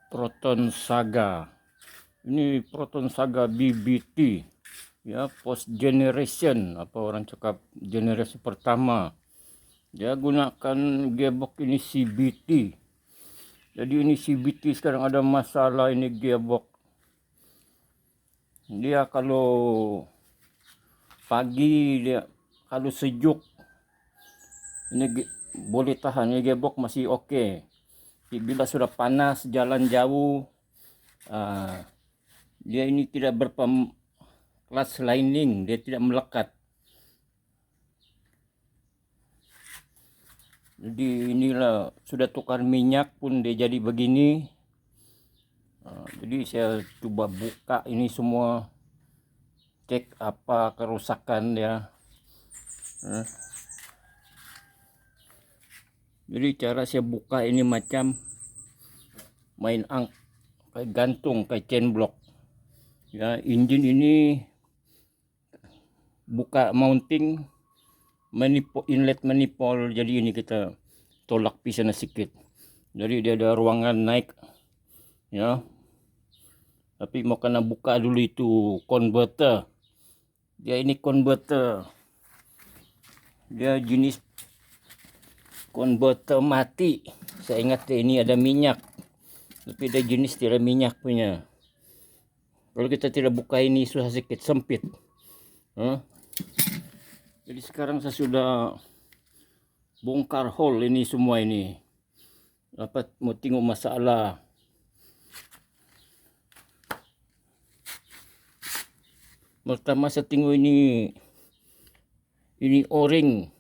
Proton Saga. Ini Proton Saga BBT, ya, post generation, apa orang cakap generasi pertama. Dia gunakan gearbox ini CBT. Jadi ini CBT sekarang ada masalah ini gearbox. Dia kalau pagi, dia kalau sejuk ini boleh tahan, ini gearbox masih oke. Bila sudah panas jalan jauh, dia ini tidak clutch lining, dia tidak melekat. Jadi inilah, sudah tukar minyak pun dia jadi begini. Jadi saya coba buka ini semua, cek apa kerusakan dia. Jadi cara saya buka ini macam main kayak gantung, kayak chain block. Ya, engine ini buka mounting inlet manifold, jadi ini kita tolak pisahnya sedikit. Jadi dia ada ruangan naik, ya. Tapi mau kena buka dulu itu converter. Dia ini converter. Dia jenis converter mati. Saya ingat ini ada minyak. Tapi dia jenis tidak minyak punya. Kalau kita tidak buka ini susah sedikit, sempit. Jadi sekarang saya sudah bongkar hole ini semua ini. Apa mau tengok masalah. Pertama saya tengok ini o-ring.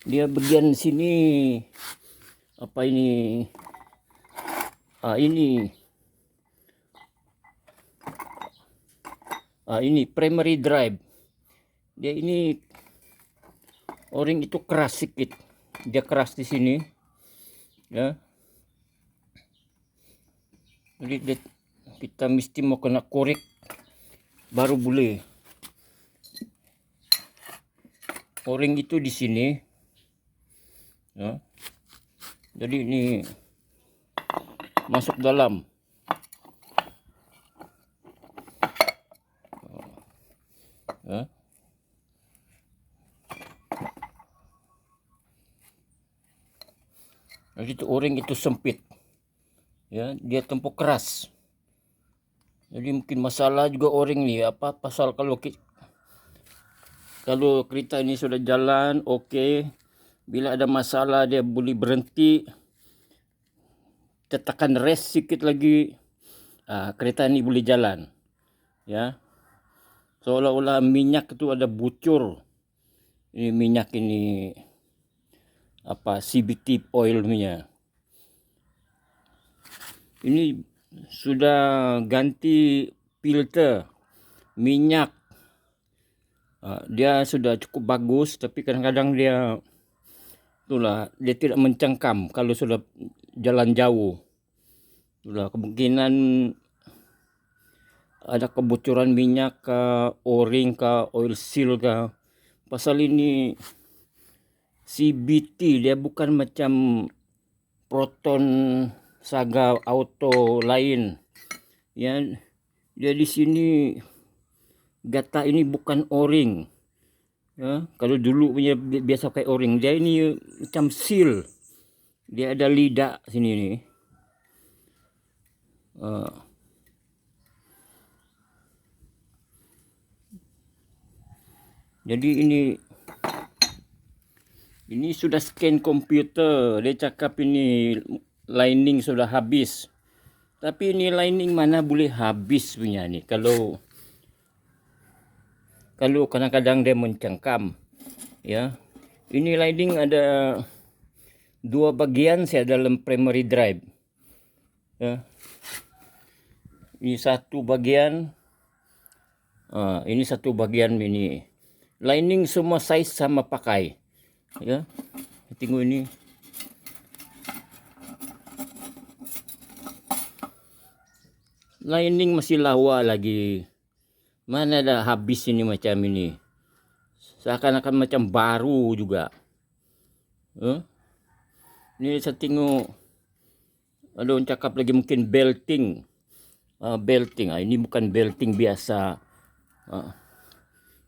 Dia bagian sini apa ini? Ini primary drive. Dia ini o-ring itu keras sedikit. Dia keras di sini, ya. Jadi kita mesti mau kena korek baru boleh. O-ring itu di sini, ya. Jadi ini masuk dalam. Ya. Jadi itu o-ring itu sempit, ya, dia tempuk keras. Jadi mungkin masalah juga o-ring nih, apa pasal kalau kereta ini sudah jalan oke, bila ada masalah dia boleh berhenti, tekan rest sedikit lagi, kereta ini boleh jalan, ya. Seolah-olah minyak itu ada bocor. Ini minyak ini apa CBT oil punya. Ini sudah ganti filter minyak. Dia sudah cukup bagus, tapi kadang-kadang dia tidak mencengkam kalau sudah jalan jauh. Itulah kemungkinan ada kebocoran minyak ke o-ring ke oil seal ke. Pasal ini CBT, dia bukan macam Proton Saga auto lain, ya. Dia di sini gata ini bukan o-ring, ya. Kalau dulu punya biasa kayak o-ring, dia ini macam seal. Dia ada lidah sini nih. Jadi ini sudah scan komputer, dia cakap ini lining sudah habis. Tapi ini lining mana boleh habis punya nih, kalau kadang-kadang dia mencengkam, ya. Ini lining ada dua bagian saya dalam primary drive, ya. Ini satu bagian, ini satu bagian ini. Lining semua size sama pakai, ya. Tengok ini. Lining masih lawa lagi. Mana dah habis ini macam ini. Seakan-akan macam baru juga. Ini saya tengok ada orang cakap lagi mungkin belting. Belting. Ini bukan belting biasa.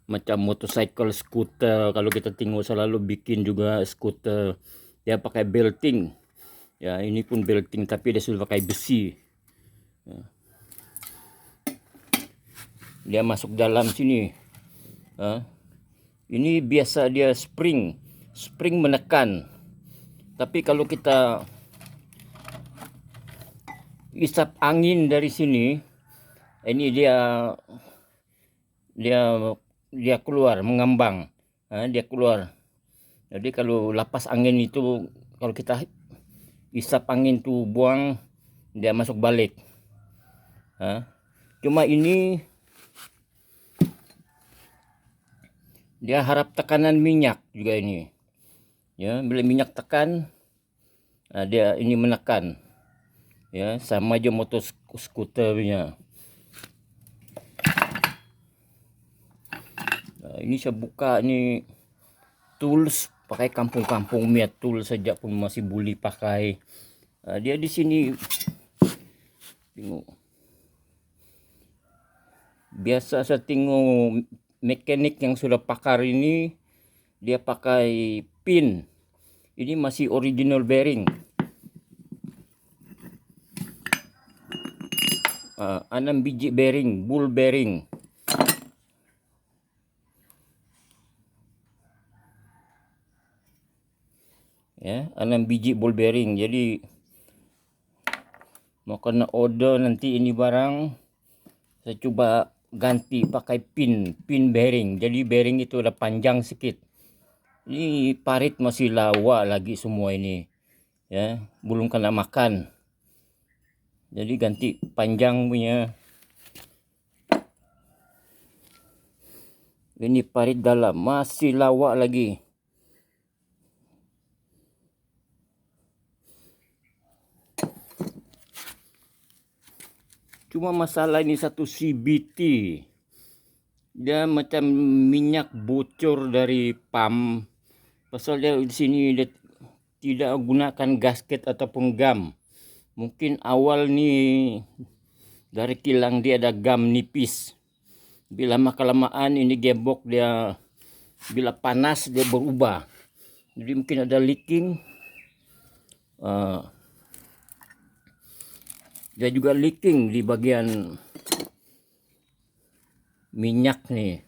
Macam motorcycle, skuter. Kalau kita tengok selalu bikin juga skuter. Dia pakai belting. Ya, ini pun belting tapi dia sudah pakai besi. Dia masuk dalam sini. Ini biasa dia spring menekan. Tapi kalau kita isap angin dari sini, ini dia keluar, mengambang. Dia keluar. Jadi kalau lapas angin itu, kalau kita isap angin tuh buang, dia masuk balik. Cuma ini dia harap tekanan minyak juga ini. Ya, bila minyak tekan, dia ini menekan. Ya, sama aja motor skuter punya. Ini saya buka ini tools, pakai kampung-kampung punya tools saja pun masih boleh pakai. Dia di sini tengok. Biasa saya tengok mekanik yang sudah pakar ini, dia pakai pin. Ini masih original bearing. 6 biji bearing, bull bearing. Ya, 6 biji ball bearing. Jadi mau kena order nanti ini barang, saya coba ganti pakai pin bearing. Jadi bearing itu udah panjang sedikit. Ini parit masih lawa lagi semua ini. Ya, belum kena makan. Jadi ganti panjang punya. Ini parit dalam masih lawa lagi. Cuma masalah ini satu CBT. Dia macam minyak bocor dari pump. Pasal dia di sini dia tidak gunakan gasket ataupun gam. Mungkin awal ni dari kilang dia ada gam nipis. Bila lama-kelamaan ini gembok dia, bila panas dia berubah. Jadi mungkin ada leaking. Dia juga leaking di bagian minyak nih.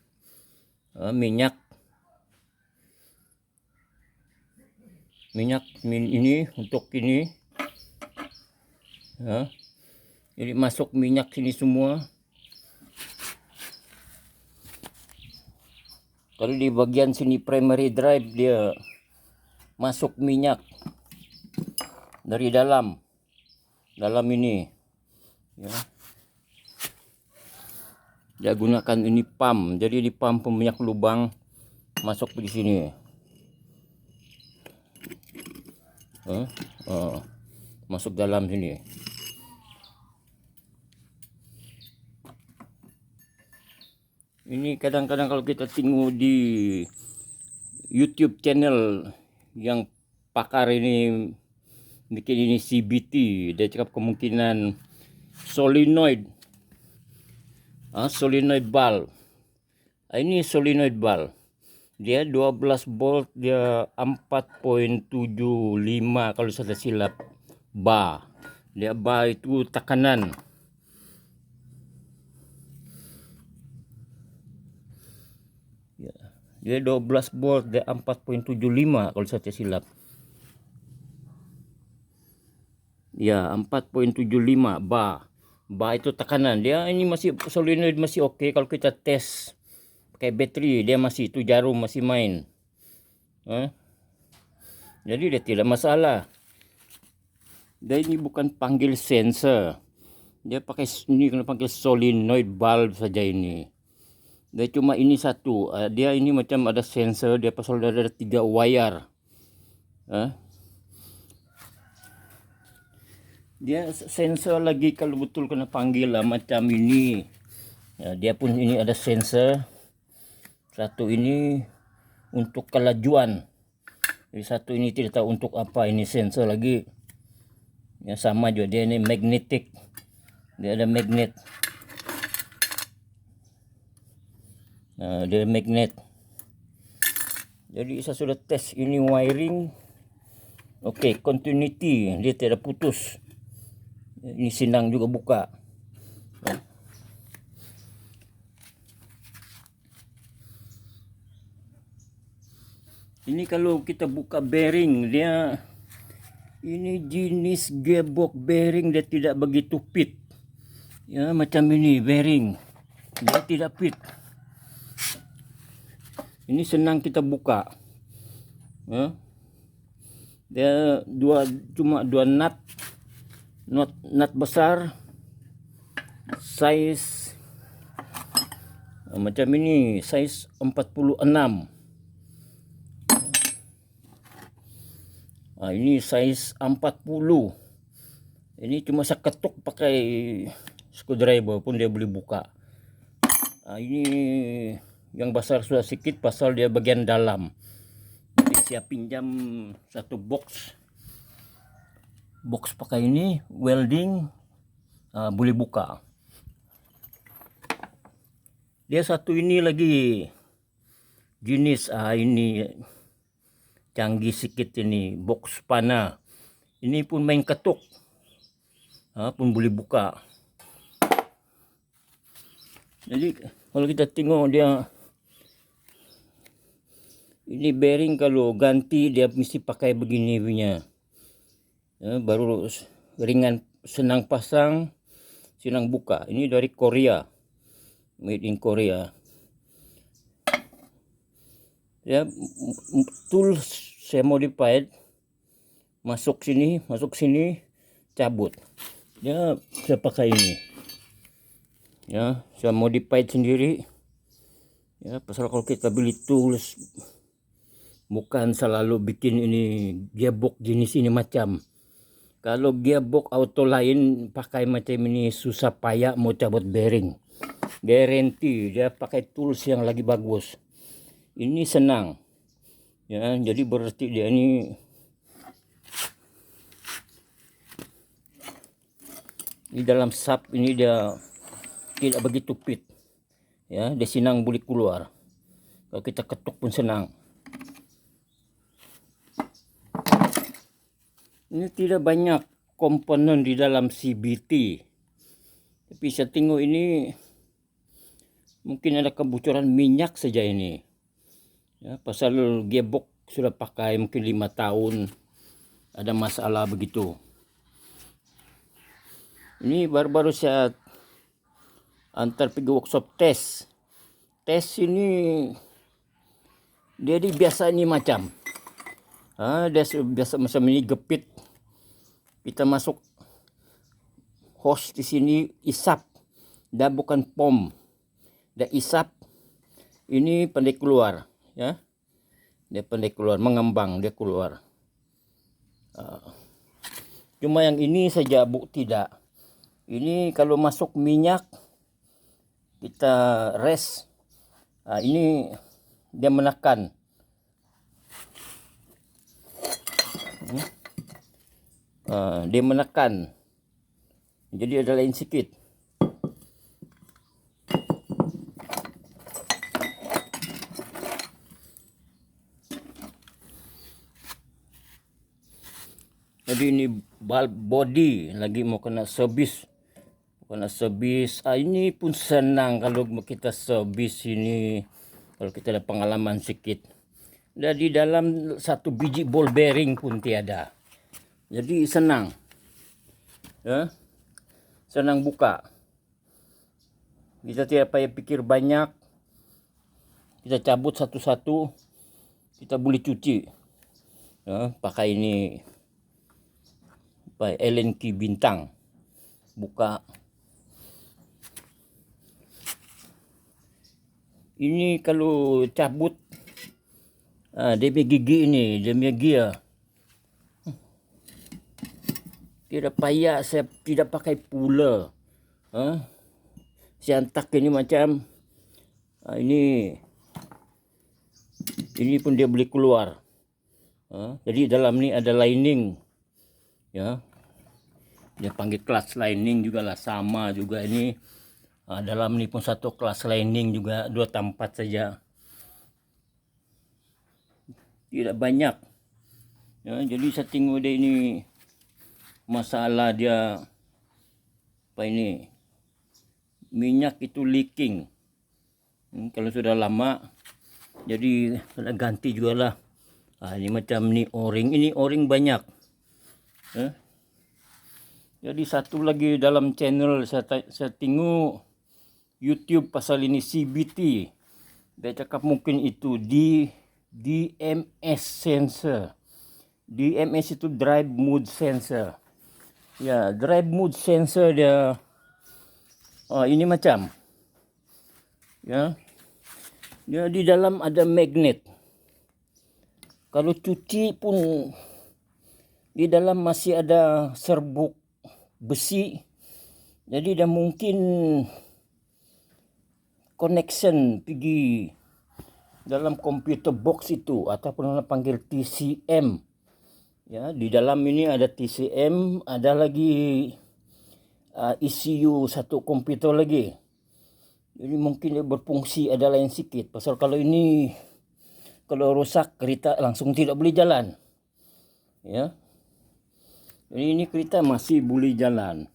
Minyak ini untuk ini. Jadi masuk minyak sini semua. Kalau di bagian sini primary drive dia masuk minyak dari dalam ini. Ya. Dia gunakan ini pump. Jadi di pump minyak lubang masuk di sini. Masuk dalam sini. Ini kadang-kadang kalau kita tengok di YouTube channel yang pakar ini bikin ini CBT, dia cakap kemungkinan solenoid valve. Ini solenoid valve. Dia 12 volt, dia 4.75 kalau saya silap bar. Dia bar itu tekanan. Dia 12 volt, dia 4.75 kalau saya silap. Ya, 4.75 bar. Bar itu tekanan. Dia ini masih solenoid masih oke. Kalau kita tes pakai bateri, dia masih itu jarum masih main. Jadi dia tidak masalah. Dia ini bukan panggil sensor. Dia pakai ini kena panggil solenoid valve saja ini. Dia cuma ini satu. Dia ini macam ada sensor. Dia pasal ada 3 wire. Dia sensor lagi kalau betul kena panggil lah macam ini. Dia pun ini ada sensor. Satu ini untuk kelajuan. Jadi satu ini tidak tahu untuk apa, ini sensor lagi. Ya sama juga, dia ini magnetic. Dia ada magnet. Nah, dia magnet. Jadi saya sudah tes ini wiring. Oke, continuity, dia tidak putus. Ini senang juga buka. Ini kalau kita buka bearing, dia ini jenis gearbox bearing, dia tidak begitu fit. Ya, macam ini bearing, dia tidak fit. Ini senang kita buka. Ya. Dia cuma dua nut besar, size macam ini, size 46. Ini size 40. Ini cuma saya ketuk pakai screwdriver pun dia boleh buka. Ini yang besar sudah sedikit pasal dia bagian dalam. Jadi saya pinjam satu box pakai ini welding, boleh buka. Dia satu ini lagi jenis ini canggih sedikit, ini box panah. Ini pun main ketuk, pun boleh buka. Jadi kalau kita tengok dia ini bearing, kalau ganti dia mesti pakai begini punya. Baru ringan, senang pasang, senang buka. Ini dari Korea, made in Korea. Ya, tool saya modified, masuk sini, cabut. Ya, saya pakai ini. Ya, saya modified sendiri. Ya, pasal kalau kita beli tools, bukan selalu bikin ini gearbox jenis ini macam. Kalau gearbox auto lain pakai macam ini susah payah mau cabut bearing. Guarantee dia pakai tools yang lagi bagus. Ini senang. Ya, jadi berarti dia ini di dalam sub ini dia tidak begitu fit. Ya, dia senang boleh keluar. Kalau kita ketuk pun senang. Ini tidak banyak komponen di dalam CBT. Tapi saya tengok ini mungkin ada kebocoran minyak saja ini. Ya, pasal gearbox sudah pakai mungkin 5 tahun, ada masalah begitu. Ini baru-baru saya antar pergi workshop tes. Tes ini dia biasa ini macam. Dia biasa macam ini gepit. Kita masuk hose di sini, isap. Dia bukan pom. Dia isap. Ini pandai keluar. Ya, dia pandai keluar, mengembang, dia keluar. Cuma yang ini saja tidak. Ini kalau masuk minyak kita rest. Ini dia menekan. Dia menekan. Jadi ada lain sikit. Jadi ini bulb body lagi mau kena servis. Ini pun senang kalau kita servis ini, kalau kita ada pengalaman sedikit. Dan di dalam satu biji ball bearing pun tiada. Jadi senang. Ya. Senang buka. Kita tidak payah pikir banyak. Kita cabut satu-satu. Kita boleh cuci. Ya, pakai ini, pakai Allen key bintang. Buka. Ini kalau cabut, dia punya gigi ini, dia punya gear. Tidak payah, saya tidak pakai puller. Saya antak ini macam, ini pun dia boleh keluar. Jadi dalam ni ada lining, ya. Dia panggil kelas lining juga lah, sama juga ini. Dalam ni pun satu kelas lining juga, 2 tempat saja, tidak banyak. Ya, jadi saya tengok dia ini masalah dia apa ini, minyak itu leaking. Kalau sudah lama, jadi kena ganti juga lah. Ini macam ni o-ring, ini o-ring banyak. Jadi satu lagi dalam channel saya tengok YouTube pasal ini CBT. Dia cakap mungkin itu DMS sensor. DMS itu drive mood sensor. Ya, drive mood sensor dia ini macam, ya, dia di dalam ada magnet. Kalau cuci pun di dalam masih ada serbuk besi. Jadi dia mungkin connection pergi dalam computer box itu, ataupun orang panggil TCM. Ya, di dalam ini ada TCM, ada lagi ECU satu komputer lagi. Jadi mungkin dia berfungsi ada lain sikit. Pasal kalau ini kalau rosak, kereta langsung tidak boleh jalan. Ya. Jadi ini kereta masih boleh jalan.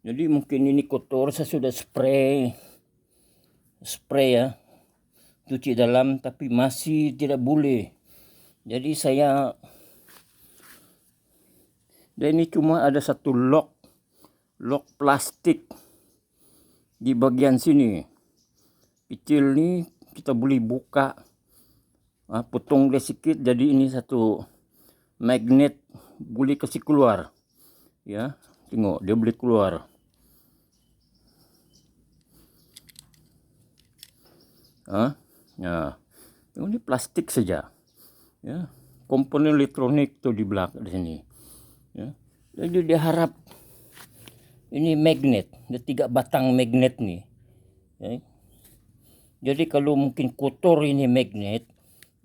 Jadi mungkin ini kotor, saya sudah spray ya, cuci dalam, tapi masih tidak boleh. Jadi dan ini cuma ada satu lock plastik di bagian sini. Kecil ni kita boleh buka, potong dia sikit, jadi ini satu magnet boleh kasih keluar. Ya, tengok dia boleh keluar. Ya, tengok ni plastik saja. Ya, komponen elektronik tu di belakang di sini. Ya. Jadi dia harap ini magnet, ada 3 batang magnet ni. Ya. Jadi kalau mungkin kotor ini magnet,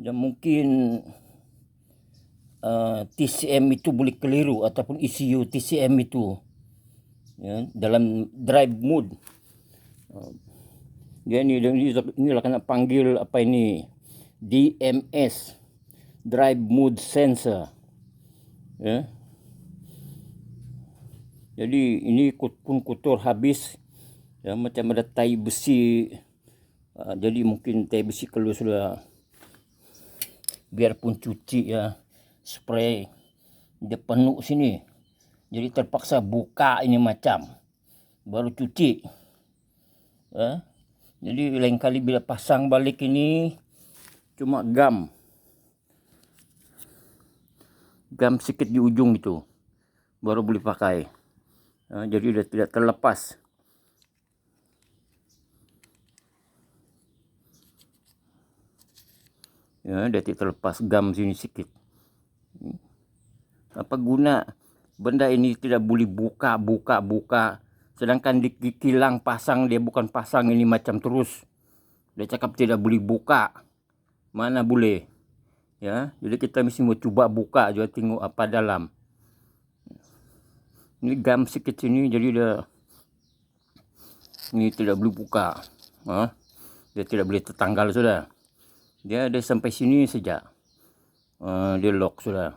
dan mungkin TCM itu boleh keliru, ataupun ECU TCM itu, ya, dalam drive mode. Dia ni lah kena panggil apa ini, DMS, drive mode sensor. Ya. Jadi ini pun kotor habis, ya, macam ada tai besi. Jadi mungkin tai besi kalau sudah, biarpun cuci ya, spray, dia penuh sini. Jadi terpaksa buka ini macam, baru cuci. Ya. Jadi lain kali bila pasang balik ini, cuma gam sikit di ujung itu, baru boleh pakai. Jadi dia tidak terlepas. Ya, dia tidak terlepas, gam sini sikit. Apa guna benda ini tidak boleh buka. Sedangkan di kilang pasang, dia bukan pasang ini macam terus. Dia cakap tidak boleh buka. Mana boleh. Ya, jadi kita mesti mau cuba buka juga, tengok apa dalam. Ini gam sikit sini, jadi dia ini tidak boleh buka. Dia tidak boleh tertanggal sudah. Dia ada sampai sini saja. Dia lock sudah.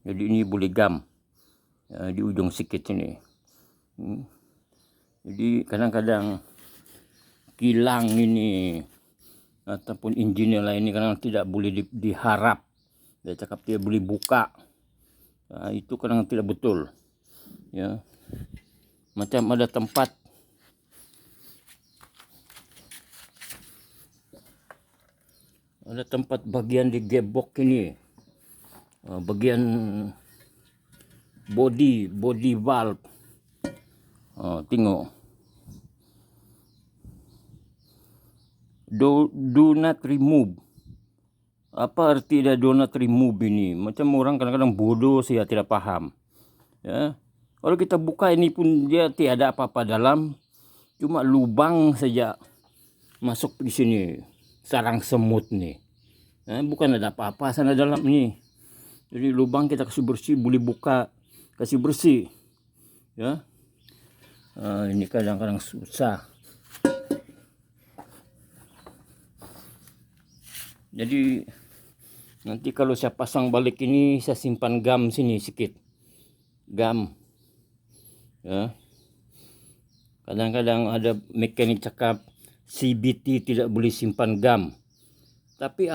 Jadi ini boleh gam di ujung sikit sini. Jadi kadang-kadang kilang ini ataupun engineer lain ini kadang tidak boleh diharap. Dia cakap dia boleh buka. Itu kadang tidak betul. Ya. Macam ada tempat bagian di gearbox ini, bagian body valve. Tengok, do not remove. Apa arti dia do not remove ini? Macam orang kadang-kadang bodoh, saya tidak paham. Ya, kalau kita buka ini pun dia tiada apa-apa dalam, cuma lubang saja masuk di sini, sarang semut nih. Bukan ada apa-apa sana dalam ini. Jadi lubang kita kasih bersih, boleh buka, kasih bersih. Ya. Ini kadang-kadang susah. Jadi nanti kalau saya pasang balik ini, saya simpan gam sini sedikit. Gam. Ya. Kadang-kadang ada mekanik cakap CBT tidak boleh simpan gam. Tapi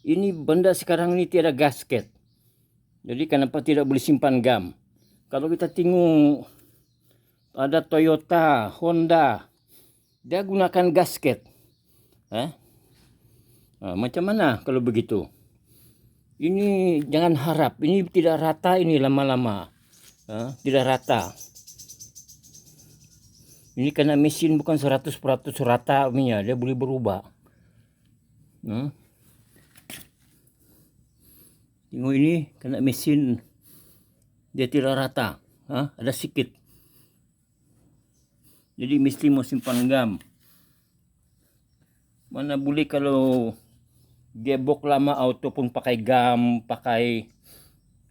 ini benda sekarang ini tiada gasket. Jadi kenapa tidak boleh simpan gam? Kalau kita tengok ada Toyota, Honda, dia gunakan gasket. Macam mana kalau begitu? Ini jangan harap, ini tidak rata ini lama-lama. Tidak rata. Ini karena mesin bukan 100% rata punya, dia boleh berubah. Tengok ini kena mesin, dia tidak rata. Ada sikit. Jadi mesti mau simpan gam. Mana boleh kalau gearbox lama auto pun pakai gam, pakai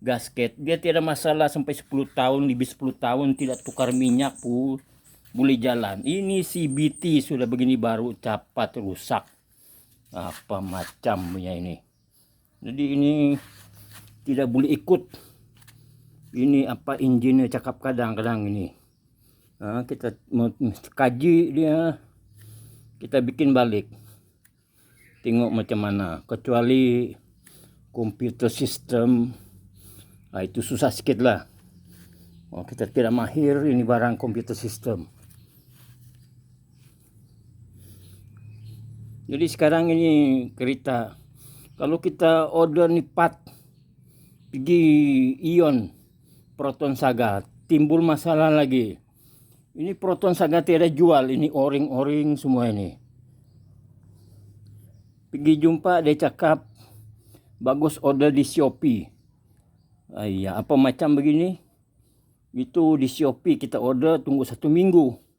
gasket. Dia tidak masalah sampai 10 tahun, lebih 10 tahun tidak tukar minyak pun boleh jalan. Ini CBT sudah begini baru cepat rusak. Apa macam punya ini. Jadi ini tidak boleh ikut. Ini apa engineer cakap kadang-kadang ini. Kita mau kaji dia, kita bikin balik. Tengok macam mana. Kecuali komputer sistem, itu susah sikit lah. Kita tidak mahir ini barang komputer sistem. Jadi sekarang ini kereta, kalau kita order ni part pergi Ion Proton Saga, timbul masalah lagi. Ini Proton Saga tiada jual, ini o-ring semua ini. Pergi jumpa, dia cakap bagus order di Shopee. Apa macam begini? Itu di Shopee kita order tunggu 1 minggu.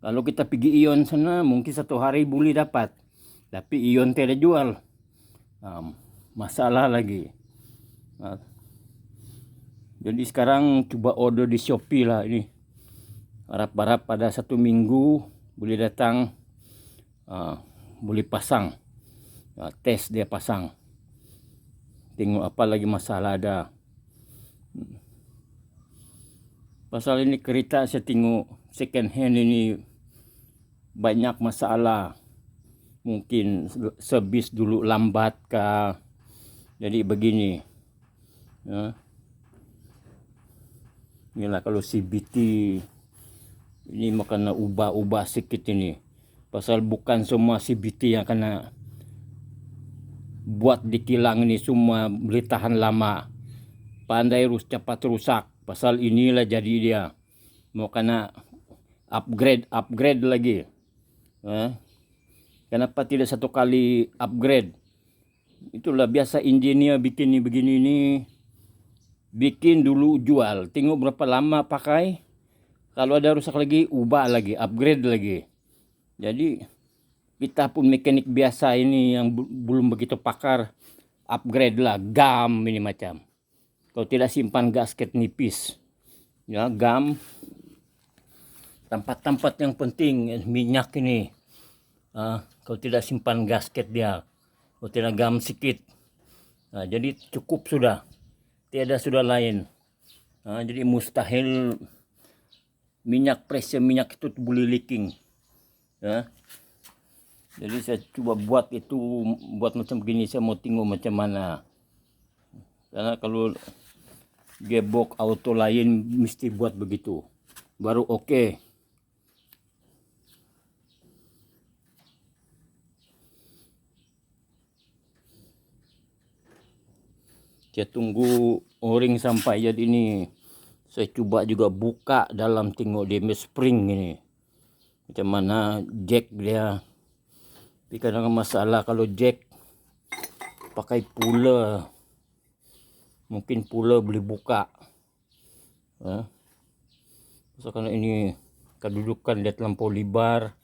Kalau kita pergi Ion sana mungkin 1 hari boleh dapat. Tapi Ion tiada jual. Masalah lagi. Jadi sekarang coba order di Shopee lah ini. Harap-harap pada 1 minggu boleh datang, boleh pasang. Tes dia pasang. Tengok apa lagi masalah ada. Pasal ini kereta saya tengok second hand ini banyak masalah. Mungkin servis dulu lambat kah. Jadi begini. Inilah kalau CBT ini makna ubah-ubah sikit ini. Pasal bukan semua CBT yang kena buat di kilang ini semua boleh tahan lama. Pandai cepat rusak. Pasal inilah jadi dia. Mau kena upgrade lagi. Kenapa tidak 1 kali upgrade? Itulah biasa engineer bikin ni begini ni. Bikin dulu jual. Tengok berapa lama pakai. Kalau ada rusak lagi, ubah lagi, upgrade lagi. Jadi kita pun mekanik biasa ini yang belum begitu pakar, upgrade lah, gam ini macam. Kalau tidak simpan gasket nipis. Gam. Tempat-tempat yang penting, minyak ini. Kalau tidak simpan gasket dia. Kalau tidak gam sikit. Jadi cukup sudah. Tiada sudah lain. Jadi mustahil pressure minyak itu boleh leaking. Jadi saya coba buat macam begini. Saya mau tengok macam mana. Karena kalau gearbox auto lain mesti buat begitu. Baru oke. Saya tunggu o-ring sampai jadi ini. Saya coba juga buka dalam tengok dia spring ini. Macam mana jack dia. Tapi kadang masalah kalau jack pakai puller. Mungkin puller boleh buka. Karena ini kedudukan dia terlampau lebar.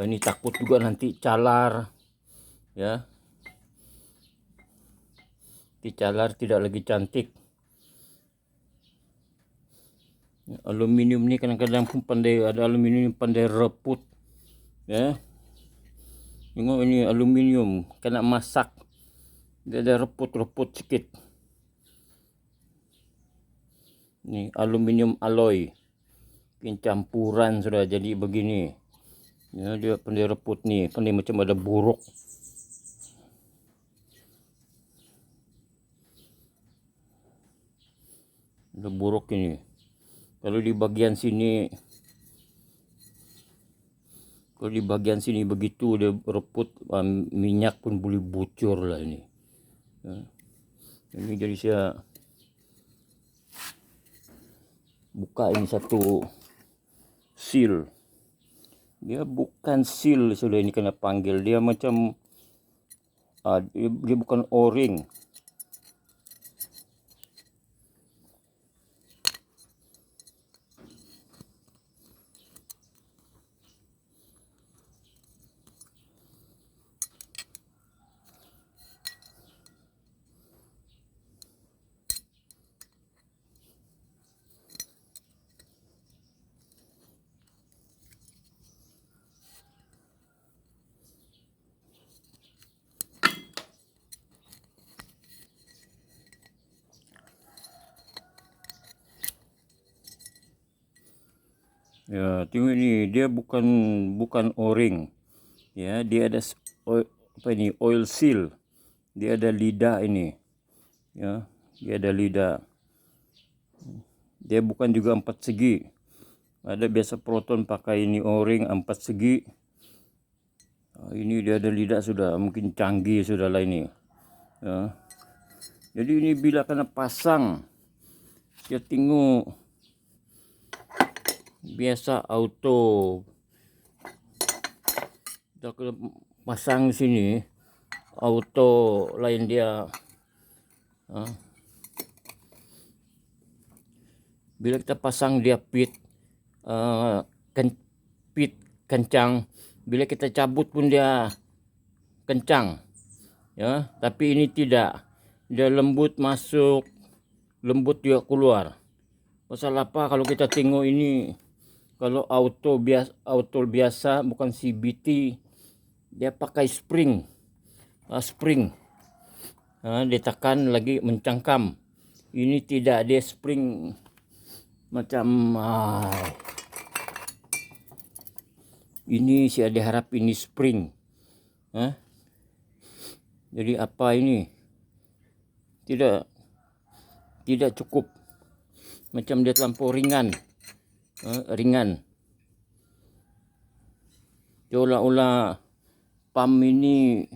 Ini takut juga nanti calar. Ya. dicalar tidak lagi cantik. Aluminium ni kadang-kadang pun pandai, ada aluminium pandai reput ya. Tengok ini aluminium kena masak dia ada reput-reput sikit. Ni aluminium alloy campuran sudah jadi begini ya, dia pandai reput ni, pandai macam ada buruk. Ada buruk ini. Kalau di bagian sini begitu dia reput, minyak pun boleh bocor lah ini. Ini jadi saya buka ini satu seal. Dia bukan seal sudah, ini kena panggil. Dia macam dia bukan o-ring. Ya, tengok ini dia bukan o-ring. Ya, dia ada oil seal. Dia ada lidah ini. Ya, dia ada lidah. Dia bukan juga 4 segi. Ada biasa Proton pakai ini o-ring 4 segi. Ini dia ada lidah sudah, mungkin canggih sudah lah ini. Ya. Jadi ini bila kena pasang, dia tengok biasa auto. Kita kena pasang sini auto lain dia. Bila kita pasang dia pit kencang, bila kita cabut pun dia kencang ya, tapi ini tidak, dia lembut masuk, lembut juga keluar. Pasal apa? Kalau kita tengok ini, kalau auto biasa bukan CBT, dia pakai spring, dia tekan lagi mencangkam. Ini tidak, dia spring macam ini saya diharap ini spring. Jadi apa ini? Tidak cukup. Macam dia terlampau ringan. Seolah-olah pam ini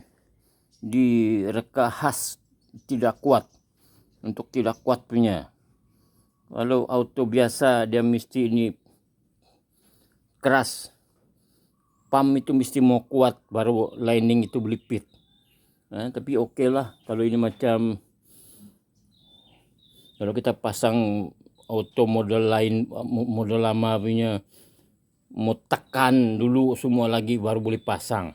direka khas tidak kuat. Untuk tidak kuat punya. Kalau auto biasa dia mesti ini keras. Pam itu mesti mau kuat baru lining itu boleh fit. Tapi okey lah kalau ini macam, kalau kita pasang auto model lain, model lama punya, mau tekan dulu semua lagi baru boleh pasang.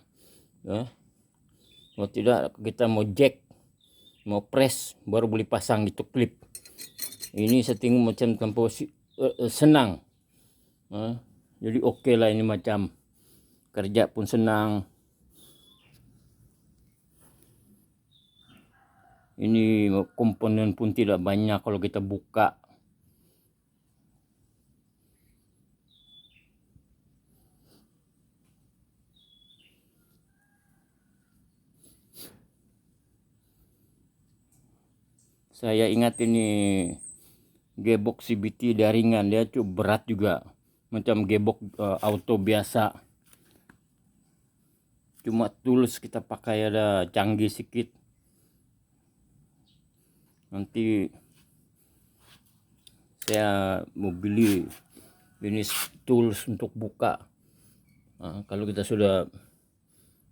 Kalau tidak kita mau jack, mau press baru boleh pasang itu klip. Ini setting macam terlampau senang. Jadi okey lah ini, macam kerja pun senang. Ini komponen pun tidak banyak kalau kita buka. Saya ingat ini gearbox CBT dia ringan, dia cukup berat juga. Macam gearbox auto biasa. Cuma tools kita pakai ada canggih sikit. Nanti saya mau beli ini tools untuk buka. Kalau kita sudah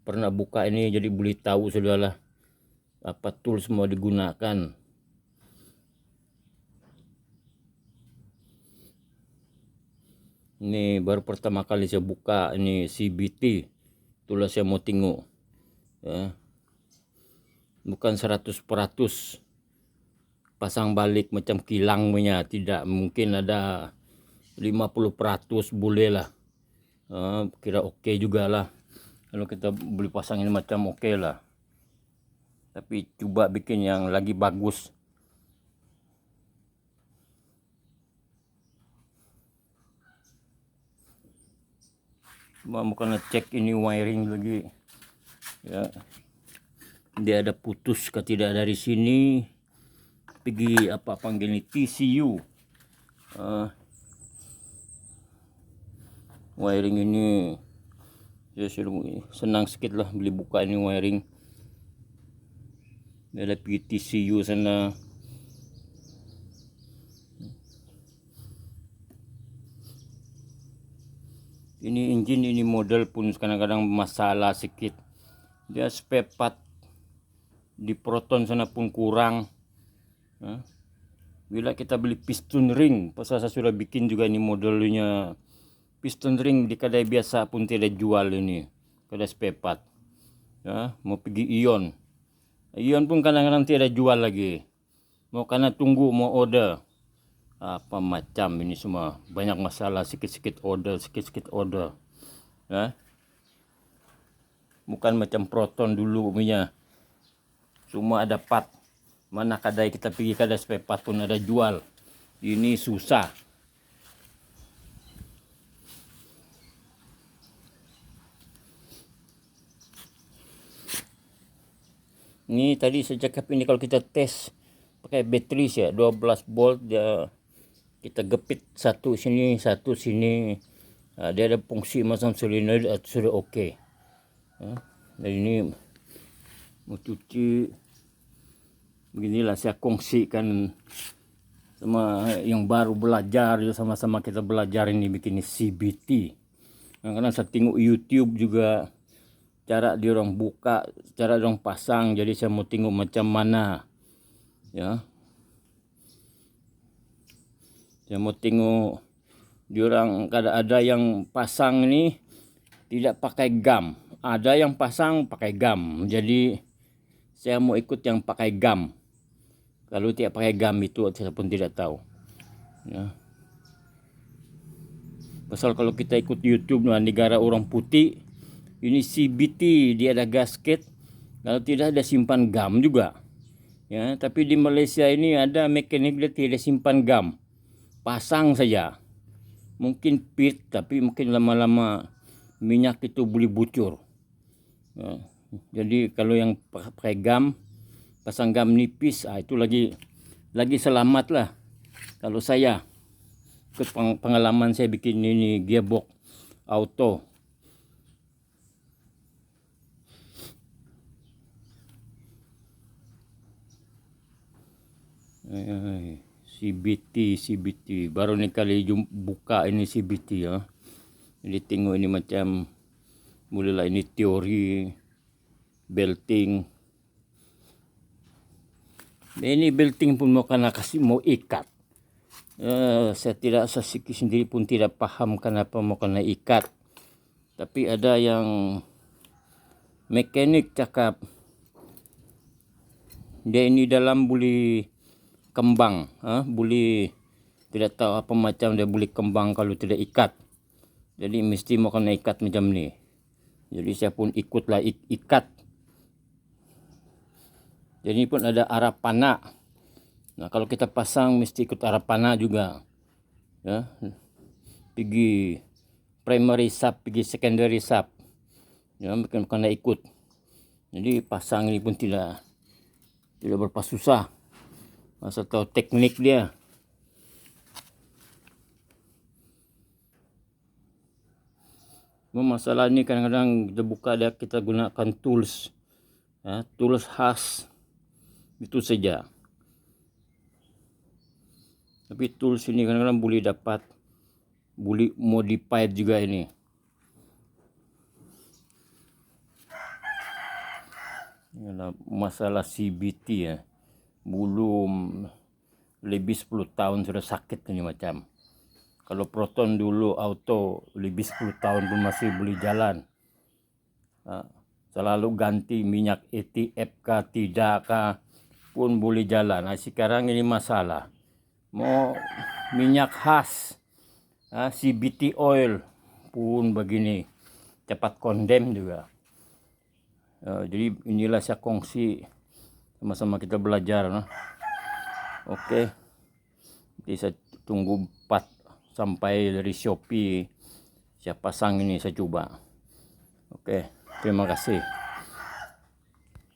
pernah buka ini, jadi boleh tahu sudahlah apa tools mau digunakan. Ini baru pertama kali saya buka ini CBT. Itulah saya mau tengok. Ya. Bukan 100%. pasang balik macam kilang punya, tidak, mungkin ada 50% boleh lah. Kira oke juga lah kalau kita boleh pasang ini macam oke lah, tapi coba bikin yang lagi bagus. Cuma mau kena cek ini wiring lagi ya, dia ada putus ke tidak dari sini, pergi apa panggil ini TCU. Wiring ini ya senang sedikit lah beli buka ini wiring. Dia ada pergi TCU sana. Ini engine ini model pun kadang-kadang masalah sedikit. Dia spare part di Proton sana pun kurang. Bila kita beli piston ring, pasal saya sudah bikin juga ini modelnya. Piston ring di kedai biasa pun tidak jual ini, kedai spare part. Ya, mau pergi Ion. Ion pun kadang-kadang tidak jual lagi. Mau karena tunggu mau order. Apa macam ini semua, banyak masalah, sikit-sikit order. Ya. Bukan macam Proton dulu punya, semua ada part. Mana kedai kita pergi kedai spare part pun ada jual. Ini susah. Ini tadi saya cakap ini kalau kita tes pakai bateri ya 12 volt, dia kita gepit satu sini satu sini, dia ada fungsi macam solenoid, sudah oke. Dan ini mau cuci beginilah, saya kongsikan sama yang baru belajar, sama-sama kita belajar ini bikin CBT. Karena saya tengok YouTube juga cara dia orang buka, cara dia orang pasang, jadi saya mau tengok macam mana ya. Saya mau tengok diorang, ada yang pasang ini tidak pakai gam, ada yang pasang pakai gam. Jadi saya mau ikut yang pakai gam. Kalau tidak pakai gam itu saya pun tidak tahu. Ya. Pasal kalau kita ikut YouTube negara orang putih, ini CBT dia ada gasket, kalau tidak ada simpan gam juga. Ya, tapi di Malaysia ini ada mekanik dia tidak simpan gam. Pasang saja, mungkin pit, tapi mungkin lama-lama minyak itu boleh bocor ya. Jadi kalau yang pakai gam, pasang gam nipis, itu lagi selamat lah. Kalau saya ikut pengalaman saya bikin ini gearbox auto. CBT baru ni kali buka ini CBT ya. Jadi tengok ini macam mulalah ini teori belting. Ini belting pun mau kena kasih, mau ikat. Saya sendiri pun tidak paham kenapa mau kena ikat. Tapi ada yang mekanik cakap dia ini dalam boleh kembang, boleh, tidak tahu apa macam dia boleh kembang kalau tidak ikat. Jadi mesti mau kena ikat macam ni. Jadi saya pun ikutlah ikat. Jadi pun ada arah panah. Nah kalau kita pasang mesti ikut arah panah juga. Ya, pergi primary sub, pergi secondary sub. Ya, bukan kena ikut. Jadi pasang ini pun tidak berapa susah. Masa tahu teknik dia. Masalah ini kadang-kadang kita buka dia, kita gunakan tools, ya, tools khas itu saja. Tapi tools ini kadang-kadang boleh modified juga ini. Ini masalah CBT ya. Belum lebih 10 tahun sudah sakit ini macam. Kalau Proton dulu auto lebih 10 tahun pun masih boleh jalan. Selalu ganti minyak ATF kah tidak kah pun boleh jalan. Nah, sekarang ini masalah. Mau minyak khas, CBT oil pun begini, cepat kondem juga. Jadi inilah saya kongsi, sama-sama kita belajar. Oke. Jadi saya tunggu 4 sampai dari Shopee saya pasang ini, saya coba. Oke, terima kasih.